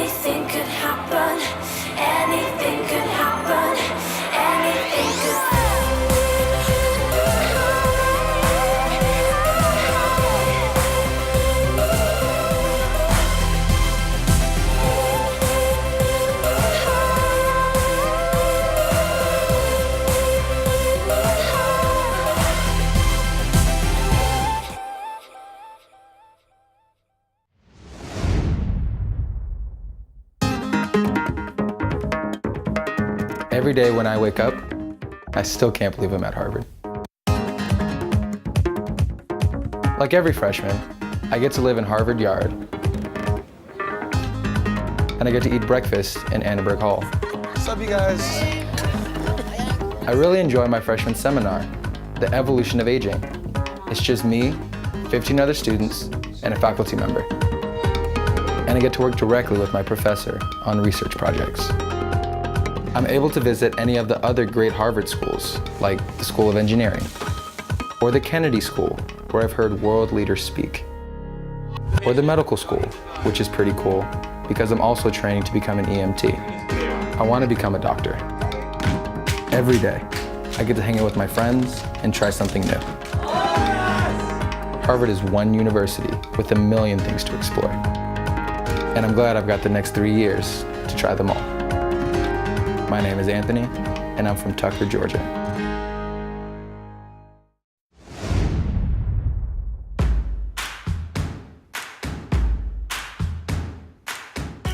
Anything could happen. Anything could happen. Anything could happen. Every day when I wake up, I still can't believe I'm at Harvard. Like every freshman, I get to live in Harvard Yard, and I get to eat breakfast in Annenberg Hall. What's up, you guys? I really enjoy my freshman seminar, The Evolution of Aging. It's just me, 15 other students, and a faculty member. And I get to work directly with my professor on research projects. I'm able to visit any of the other great Harvard schools, like the School of Engineering, or the Kennedy School, where I've heard world leaders speak, or the medical school, which is pretty cool because I'm also training to become an EMT. I want to become a doctor. Every day, I get to hang out with my friends and try something new. Harvard is one university with a million things to explore. And I'm glad I've got the next 3 years to try them all. My name is Anthony, and I'm from Tucker, Georgia.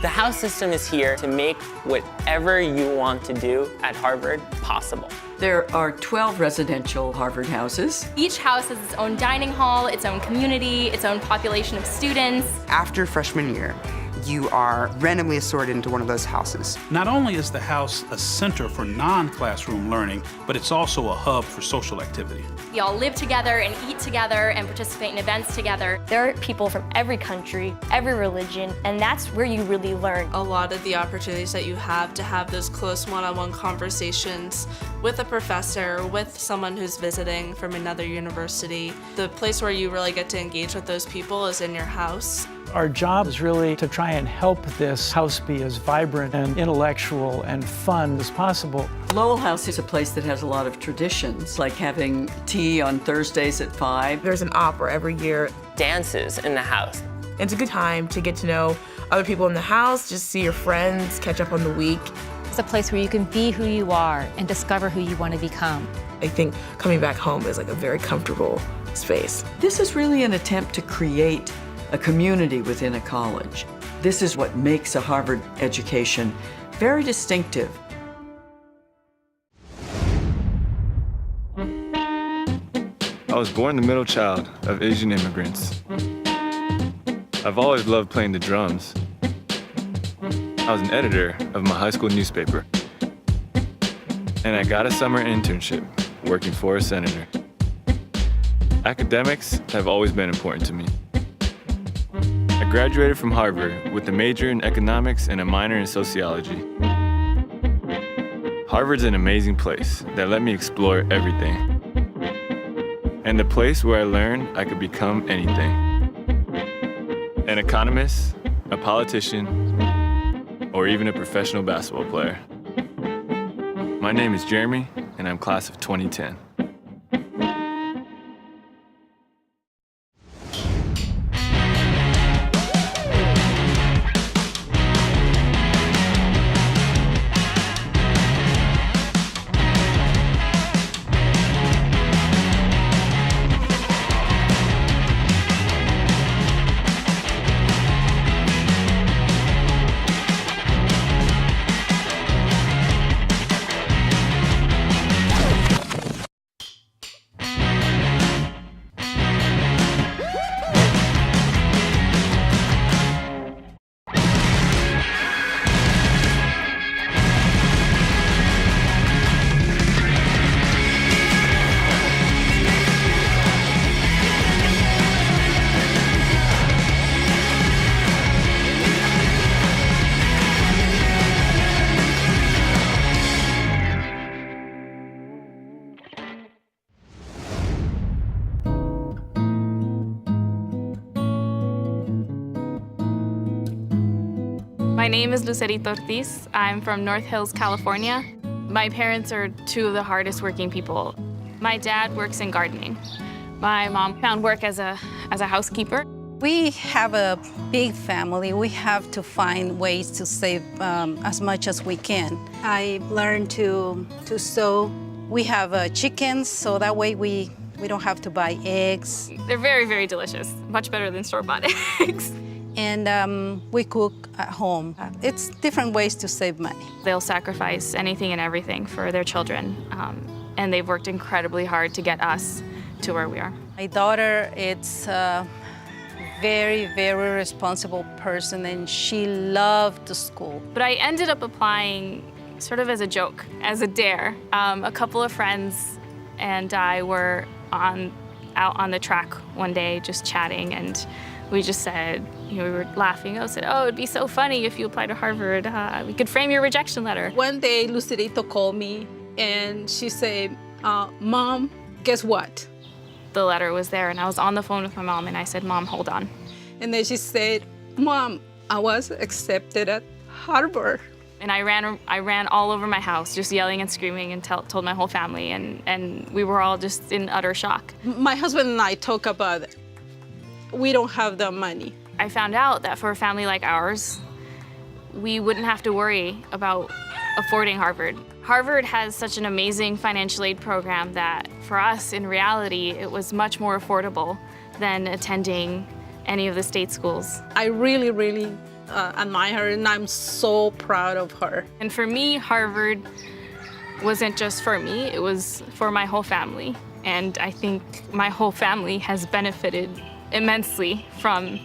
The house system is here to make whatever you want to do at Harvard possible. There are 12 residential Harvard houses. Each house has its own dining hall, its own community, its own population of students. After freshman year, you are randomly assorted into one of those houses. Not only is the house a center for non-classroom learning, but it's also a hub for social activity. We all live together and eat together and participate in events together. There are people from every country, every religion, and that's where you really learn. A lot of the opportunities that you have to have those close one-on-one conversations with a professor, with someone who's visiting from another university. The place where you really get to engage with those people is in your house. Our job is really to try and help this house be as vibrant and intellectual and fun as possible. Lowell House is a place that has a lot of traditions, like having tea on Thursdays at 5. There's an opera every year. Dances in the house. It's a good time to get to know other people in the house, just see your friends, catch up on the week. It's a place where you can be who you are and discover who you want to become. I think coming back home is like a very comfortable space. This is really an attempt to create a community within a college. This is what makes a Harvard education very distinctive. I was born the middle child of Asian immigrants. I've always loved playing the drums. I was an editor of my high school newspaper. And I got a summer internship working for a senator. Academics have always been important to me. I graduated from Harvard with a major in economics and a minor in sociology. Harvard's an amazing place that let me explore everything. And a place where I learned I could become anything. An economist, a politician, or even a professional basketball player. My name is Jeremy, and I'm class of 2010. name is Lucerito Ortiz. I'm from North Hills, California. My parents are two of the hardest working people. My dad works in gardening. My mom found work as a housekeeper. We have a big family. We have to find ways to save as much as we can. I learned to sew. We have chickens, so that way we don't have to buy eggs. They're very, very delicious. Much better than store-bought eggs. And we cook at home. It's different ways to save money. They'll sacrifice anything and everything for their children, and they've worked incredibly hard to get us to where we are. My daughter, it's a very, very responsible person, and she loved the school. But I ended up applying sort of as a joke, as a dare. A couple of friends and I were out on the track one day just chatting, and we just said, we were laughing. I said, oh, it'd be so funny if you applied to Harvard. We could frame your rejection letter. One day, Lucerito called me, and she said, Mom, guess what? The letter was there, and I was on the phone with my mom, and I said, Mom, hold on. And then she said, Mom, I was accepted at Harvard. And I ran all over my house, just yelling and screaming, and told my whole family, and we were all just in utter shock. My husband and I talk about it. We don't have the money. I found out that for a family like ours, we wouldn't have to worry about affording Harvard. Harvard has such an amazing financial aid program that for us, in reality, it was much more affordable than attending any of the state schools. I really, really admire her, and I'm so proud of her. And for me, Harvard wasn't just for me, it was for my whole family. And I think my whole family has benefited immensely from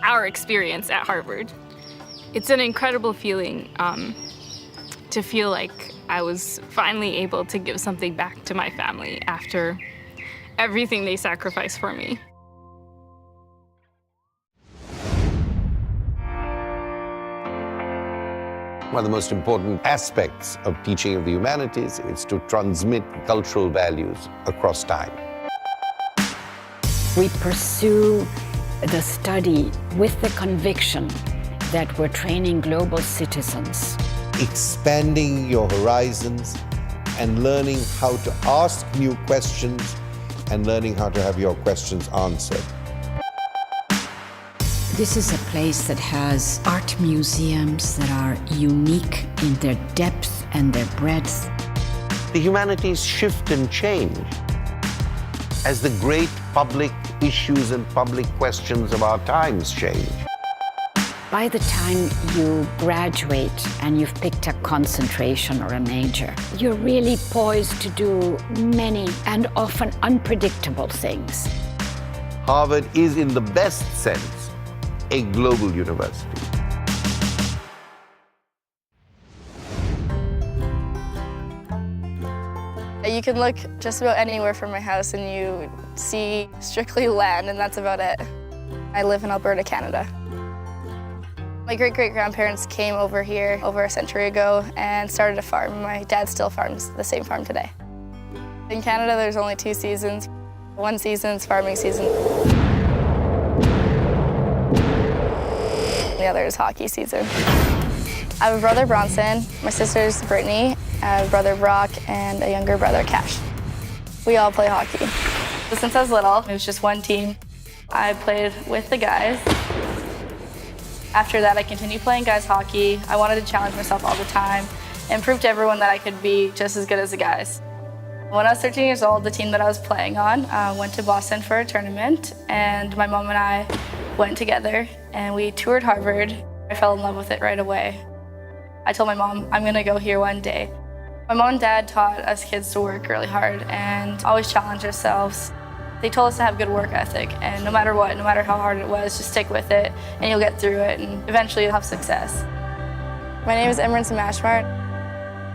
our experience at Harvard. It's an incredible feeling to feel like I was finally able to give something back to my family after everything they sacrificed for me. One of the most important aspects of teaching of the humanities is to transmit cultural values across time. We pursue the study with the conviction that we're training global citizens. Expanding your horizons and learning how to ask new questions and learning how to have your questions answered. This is a place that has art museums that are unique in their depth and their breadth. The humanities shift and change as the great public issues and public questions of our times change. By the time you graduate and you've picked a concentration or a major, you're really poised to do many and often unpredictable things. Harvard is, in the best sense, a global university. You can look just about anywhere from my house and you see strictly land, and that's about it. I live in Alberta, Canada. My great-great-grandparents came over here over a century ago and started a farm. My dad still farms the same farm today. In Canada, there's only 2 seasons. One season's farming season. The other is hockey season. I have a brother, Bronson. My sister's Brittany. I have a brother, Brock, and a younger brother, Cash. We all play hockey. Since I was little, it was just one team. I played with the guys. After that, I continued playing guys hockey. I wanted to challenge myself all the time and prove to everyone that I could be just as good as the guys. When I was 13 years old, the team that I was playing on went to Boston for a tournament, and my mom and I went together and we toured Harvard. I fell in love with it right away. I told my mom, I'm gonna go here one day. My mom and dad taught us kids to work really hard and always challenge ourselves. They told us to have good work ethic, and no matter what, no matter how hard it was, just stick with it and you'll get through it and eventually you'll have success. My name is Imran Samashmart.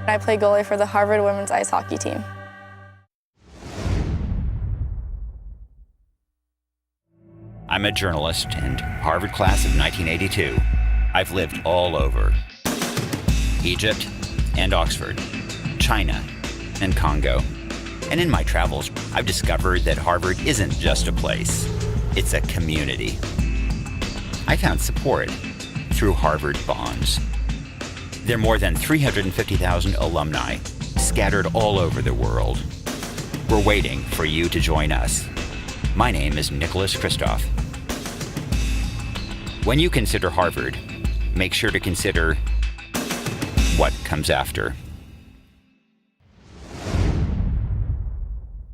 I play goalie for the Harvard women's ice hockey team. I'm a journalist and Harvard class of 1982. I've lived all over. Egypt and Oxford, China and Congo. And in my travels, I've discovered that Harvard isn't just a place, it's a community. I found support through Harvard Bonds. There are more than 350,000 alumni scattered all over the world. We're waiting for you to join us. My name is Nicholas Kristof. When you consider Harvard, make sure to consider what comes after.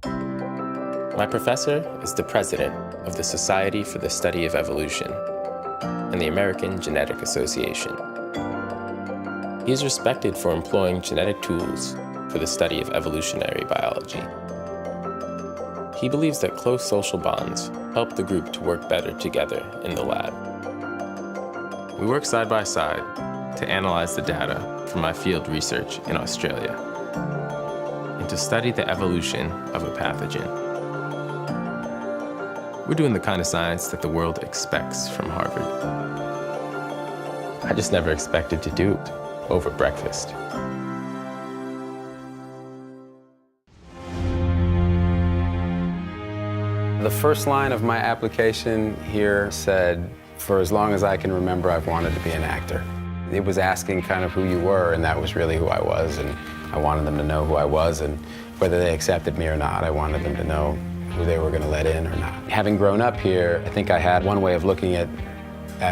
My professor is the president of the Society for the Study of Evolution and the American Genetic Association. He is respected for employing genetic tools for the study of evolutionary biology. He believes that close social bonds help the group to work better together in the lab. We work side by side to analyze the data from my field research in Australia and to study the evolution of a pathogen. We're doing the kind of science that the world expects from Harvard. I just never expected to do it over breakfast. The first line of my application here said, for as long as I can remember, I've wanted to be an actor. It was asking kind of who you were, and that was really who I was, and I wanted them to know who I was, and whether they accepted me or not, I wanted them to know who they were going to let in or not. Having grown up here, I think I had one way of looking at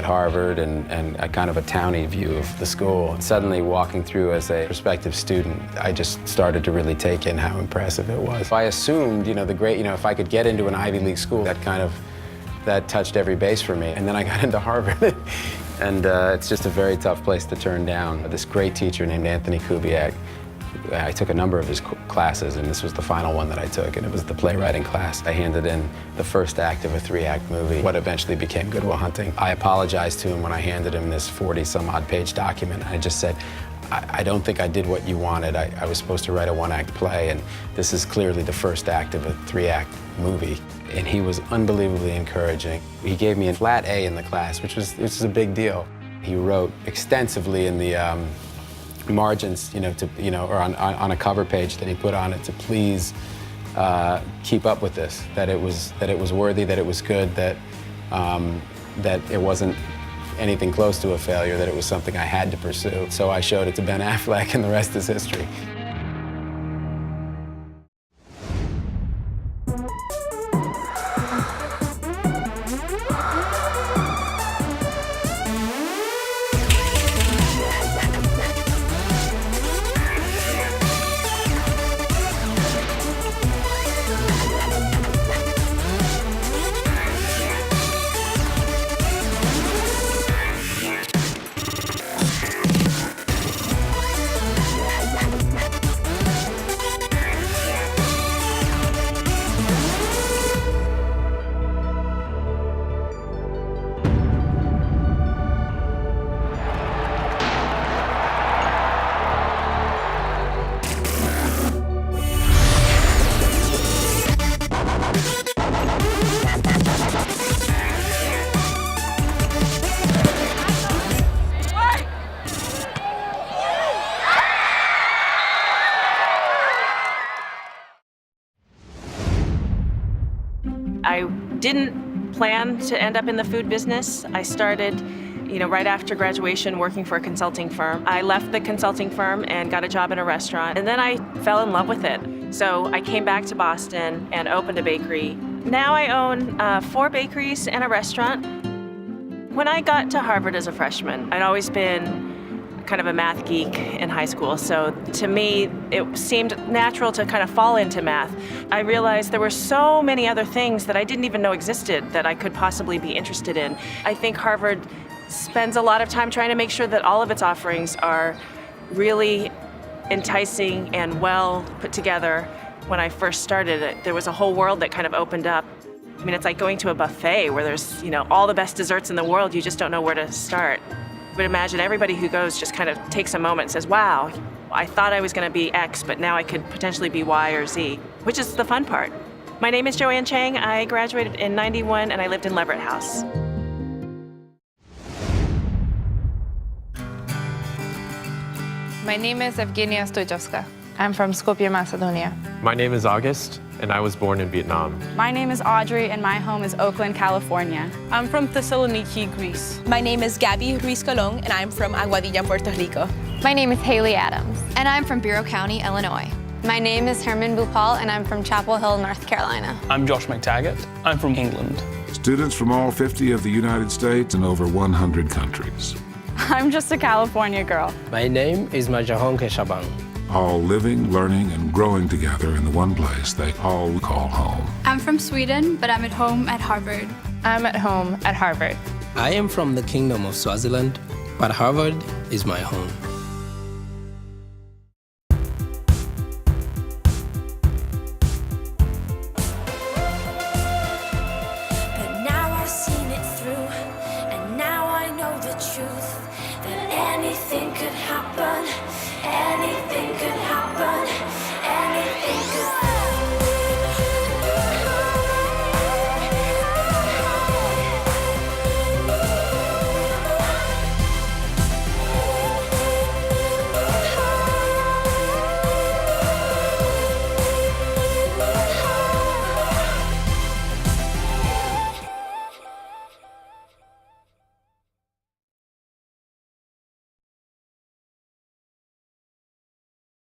Harvard and a kind of a towny view of the school. And suddenly walking through as a prospective student, I just started to really take in how impressive it was. I assumed, if I could get into an Ivy League school, that touched every base for me. And then I got into Harvard. And it's just a very tough place to turn down. This great teacher named Anthony Kubiak, I took a number of his classes, and this was the final one that I took, and it was the playwriting class. I handed in the first act of a 3-act movie, what eventually became Good Will Hunting. I apologized to him when I handed him this 40-some-odd page document. I just said, I don't think I did what you wanted. I was supposed to write a 1-act play, and this is clearly the first act of a 3-act movie. And he was unbelievably encouraging. He gave me a flat A in the class, which was a big deal. He wrote extensively in the margins, or on a cover page that he put on it to please keep up with this. That it was worthy, that it was good, that it wasn't anything close to a failure, that it was something I had to pursue. So I showed it to Ben Affleck, and the rest is history. I didn't plan to end up in the food business. I started, right after graduation working for a consulting firm. I left the consulting firm and got a job in a restaurant, and then I fell in love with it. So I came back to Boston and opened a bakery. Now I own 4 bakeries and a restaurant. When I got to Harvard as a freshman, I'd always been kind of a math geek in high school, so to me it seemed natural to kind of fall into math. I realized there were so many other things that I didn't even know existed that I could possibly be interested in. I think Harvard spends a lot of time trying to make sure that all of its offerings are really enticing and well put together. When I first started, there was a whole world that kind of opened up. I mean, it's like going to a buffet where there's, all the best desserts in the world, you just don't know where to start. I would imagine everybody who goes just kind of takes a moment and says, wow, I thought I was going to be X, but now I could potentially be Y or Z, which is the fun part. My name is Joanne Chang. I graduated in '91 and I lived in Leverett House. My name is Evgenia Stojowska. I'm from Skopje, Macedonia. My name is August. and I was born in Vietnam. My name is Audrey, and my home is Oakland, California. I'm from Thessaloniki, Greece. My name is Gabby Ruiz Colon, and I'm from Aguadilla, Puerto Rico. My name is Haley Adams, and I'm from Bureau County, Illinois. My name is Herman Bhupal, and I'm from Chapel Hill, North Carolina. I'm Josh McTaggart. I'm from England. Students from all 50 of the United States and over 100 countries. I'm just a California girl. My name is Majahon Keshaban. All living, learning, and growing together in the one place they all call home. I'm from Sweden, but I'm at home at Harvard. I'm at home at Harvard. I am from the Kingdom of Swaziland, but Harvard is my home. Truth that anything could happen.